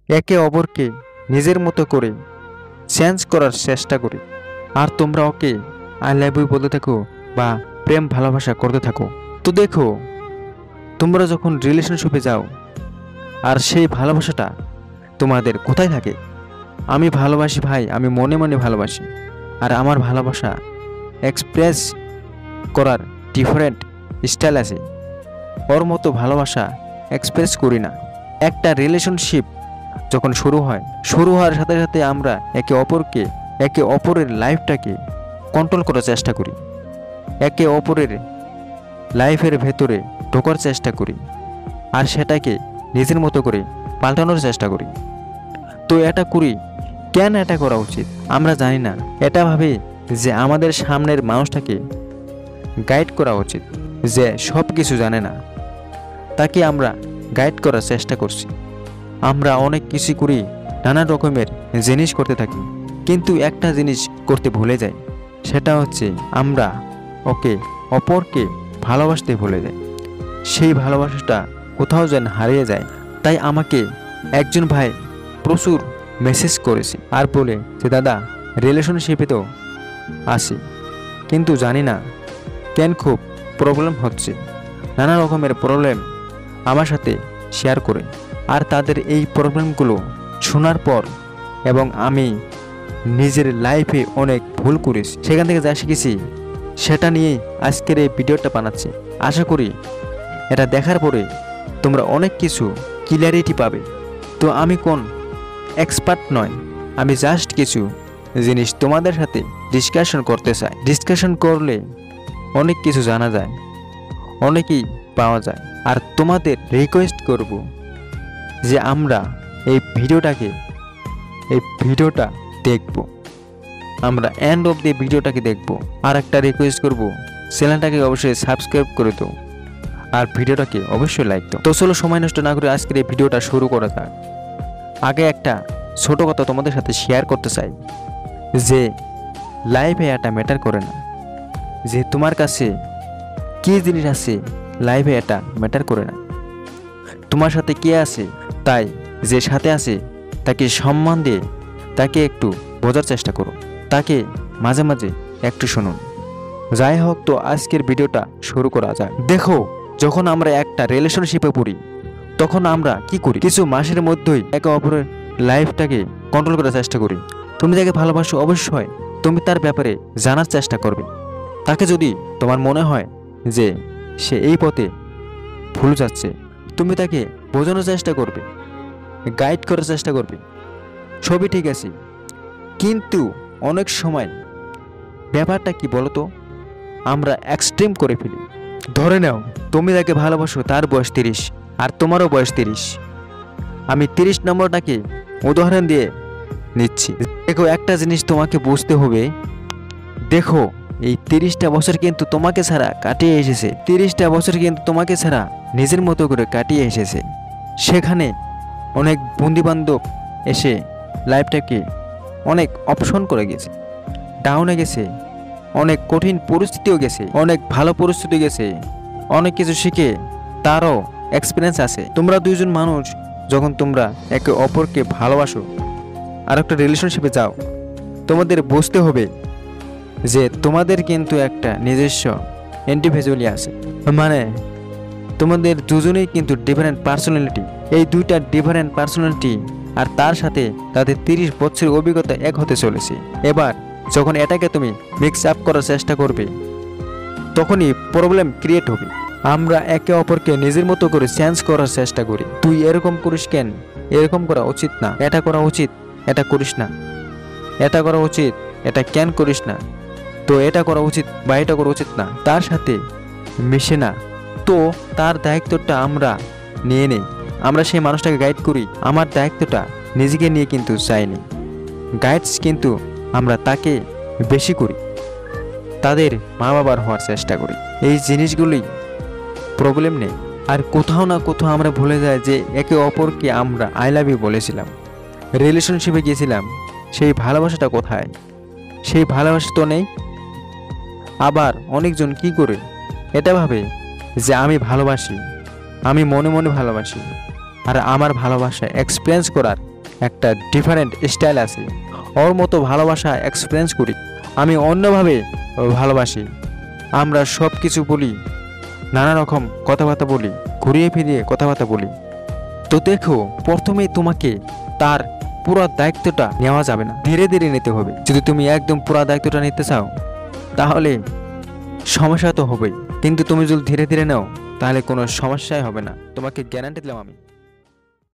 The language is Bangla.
একে অপরকে নিজের মতো করে চেঞ্জ করার চেষ্টা করি, আর তোমরা ওকে আই লাভ ইউ বলতে থাকো বা প্রেম ভালোবাসা করতে থাকো। তো দেখো, তোমরা যখন রিলেশনশিপে যাও আর সেই ভালোবাসাটা তোমাদের কোথায় থাকে? আমি ভালোবাসি ভাই, আমি মনে মনে ভালোবাসি, আর আমার ভালোবাসা এক্সপ্রেস করার ডিফারেন্ট স্টাইল আছে, ওর মতো ভালোবাসা এক্সপ্রেস করি না। একটা রিলেশনশিপ যখন শুরু হওয়ার সাথে সাথে আমরা একে অপরের লাইফটাকে কন্ট্রোল করার চেষ্টা করি, একে অপরের লাইফের ভেতরে ঢোকার চেষ্টা করি, আর সেটাকে নিজের মতো করে পাল্টানোর চেষ্টা করি। তো এটা করি কেন? এটা করা উচিত আমরা জানি না। এটা ভাবে যে আমাদের সামনের মানুষটাকে গাইড করা উচিত, যে সব কিছু জানে না, তাকে আমরা গাইড করার চেষ্টা করছি। আমরা অনেক কিছু করি, নানা রকমের জিনিস করতে থাকি, কিন্তু একটা জিনিস করতে ভুলে যাই, সেটা হচ্ছে আমরা অপরকে ভালোবাসতে ভুলে যাই। সেই ভালোবাসাটা কোথাও যেন হারিয়ে যায়। তাই আমাকে একজন ভাই প্রচুর মেসেজ করেছে আর বলে যে দাদা, রিলেশনশিপে তো আছি, কিন্তু জানি না কেন খুব প্রবলেম হচ্ছে। নানা রকমের প্রবলেম আমার সাথে শেয়ার করে, আর তাদের এই প্রবলেমগুলো শোনার পর এবং আমি নিজের লাইফে অনেক ভুল করেছি, সেখান থেকে যা শিখেছি সেটা নিয়ে আজকের এই ভিডিওটা বানাচ্ছি। আশা করি এটা দেখার পরে তোমরা অনেক কিছু ক্লিয়ারিটি পাবে। তো আমি কোন এক্সপার্ট নয়, আমি জাস্ট কিছু জিনিস তোমাদের সাথে ডিসকাশন করতে চাই। ডিসকাশন করলে অনেক কিছু জানা যায়, অনেকেই পাওয়া যায়। আর তোমাদের রিকোয়েস্ট করব যে আমরা এই ভিডিওটা দেখব, আমরা এন্ড অফ দি ভিডিওটাকে দেখব। আর একটা রিকোয়েস্ট করব, চ্যানেলটাকে অবশ্যই সাবস্ক্রাইব করে দাও আর ভিডিওটাকে অবশ্যই লাইক দাও। তো চলো সময় নষ্ট না করে আজকের এই ভিডিওটা শুরু করা যাক। আগে একটা ছোট কথা তোমাদের সাথে শেয়ার করতে চাই, যে লাইফে এটা ম্যাটার করে না যে তোমার কাছে কী জিনিস আছে, লাইফে এটা ম্যাটার করে না তোমার সাথে কে আছে। তাই যে সাথে আছে তাকে সম্মান দিয়ে তাকে একটু বোঝার চেষ্টা করো, তাকে মাঝে মাঝে একটু শুনুন। যাই হোক, তো আজকের ভিডিওটা শুরু করা যাক। দেখো, যখন আমরা একটা রিলেশনশিপে পড়ি তখন আমরা কি করি? কিছু মাসের মধ্যেই একে অপরের লাইফটাকে কন্ট্রোল করার চেষ্টা করি। তুমি যাকে ভালোবাসো অবশ্যই তুমি তার ব্যাপারে জানার চেষ্টা করবে। তাকে যদি তোমার মনে হয় যে সে এই পথে ভুল যাচ্ছে, তুমি তাকে বোঝানোর চেষ্টা করবে, গাইড করার চেষ্টা করবে, সবই ঠিক আছে। কিন্তু অনেক সময় ব্যাপারটা কি বলতো, আমরা এক্সট্রিম করে ফেলি। ধরে নাও তুমি যাকে ভালোবাসো তার বয়স 30 আর তোমারও বয়স 30। আমি 30 নম্বরটাকে উদাহরণ দিয়ে নিচ্ছি। দেখো, একটা জিনিস তোমাকে বুঝতে হবে। দেখো, এই 30টা বছর কিন্তু তোমাকে ছাড়া কাটিয়ে এসেছে, 30টা বছর কিন্তু তোমাকে ছাড়া নিজের মতো করে কাটিয়ে এসেছে। সেখানে অনেক বন্ধুবান্ধব এসে লাইফটাকে অনেক অপশন করে গেছে, ডাউনে গেছে, অনেক কঠিন পরিস্থিতিও গেছে, অনেক ভালো পরিস্থিতি গেছে, অনেক কিছু শিখে তারও এক্সপিরিয়েন্স আছে। তোমরা দুইজন মানুষ যখন তোমরা একে অপরকে ভালোবাসো আর একটা রিলেশনশিপে যাও, তোমাদের বুঝতে হবে যে তোমাদের কিন্তু একটা নিজস্ব ইন্ডিভিজুয়ালি আছে, মানে তোমাদের দুজনেই কিন্তু ডিফারেন্ট পার্সোনালিটি। এই দুইটা ডিফারেন্ট পার্সোনালিটি আর তার সাথে তাদের 30 বছরের অভিজ্ঞতা এক হতে চলেছে। এবার যখন এটাকে তুমি মিক্স আপ করার চেষ্টা করবে তখনই প্রবলেম ক্রিয়েট হবে। আমরা একে অপরকে নিজের মতো করে চেঞ্জ করার চেষ্টা করি। তুই এরকম করিস কেন? এরকম করা উচিত না, এটা করা উচিত, এটা করিস না, এটা করা উচিত, এটা কেন করিস না, তো এটা করা উচিত বা এটা করা উচিত না। তার সাথে মিশে না, তো তার দায়িত্বটা আমরা নিয়ে নেই, আমরা সেই মানুষটাকে গাইড করি। আমার দায়িত্বটা নিজেকে নিয়ে কিন্তু চাইনি, গাইডস কিন্তু আমরা তাকে বেশি করি, তাদের মা বাবার হওয়ার চেষ্টা করি। এই জিনিসগুলোই প্রবলেম নেই। আর কোথাও না কোথাও আমরা ভুলে যাই যে একে অপরকে আমরা আই লাভ ইউ বলেছিলাম, রিলেশনশিপে গিয়েছিলাম, সেই ভালোবাসাটা কোথায়? সেই ভালোবাসা তো নেই। আবার অনেকজন কি করে এটা ভাবে যে আমি ভালোবাসি, আমি মনে মনে ভালোবাসি, আর আমার ভালোবাসা এক্সপিরিয়েন্স করার একটা ডিফারেন্ট স্টাইল আছে। ওর মতো ভালোবাসা এক্সপিরিয়েন্স করি, আমি অন্যভাবে ভালোবাসি। আমরা সব কিছু বলি, নানা রকম কথাবার্তা বলি, ঘুরিয়ে ফিরিয়ে কথাবার্তা বলি। তো দেখো, প্রথমেই তোমাকে তার পুরো দায়িত্বটা নেওয়া যাবে না, ধীরে ধীরে নিতে হবে। যদি তুমি একদম পুরো দায়িত্বটা নিতে চাও তাহলে সমস্যা তো হবেই, কিন্তু তুমি যদি ধীরে ধীরে নাও তাহলে কোনো সমস্যাই হবে না, তোমাকে গ্যারান্টি দিলাম আমি।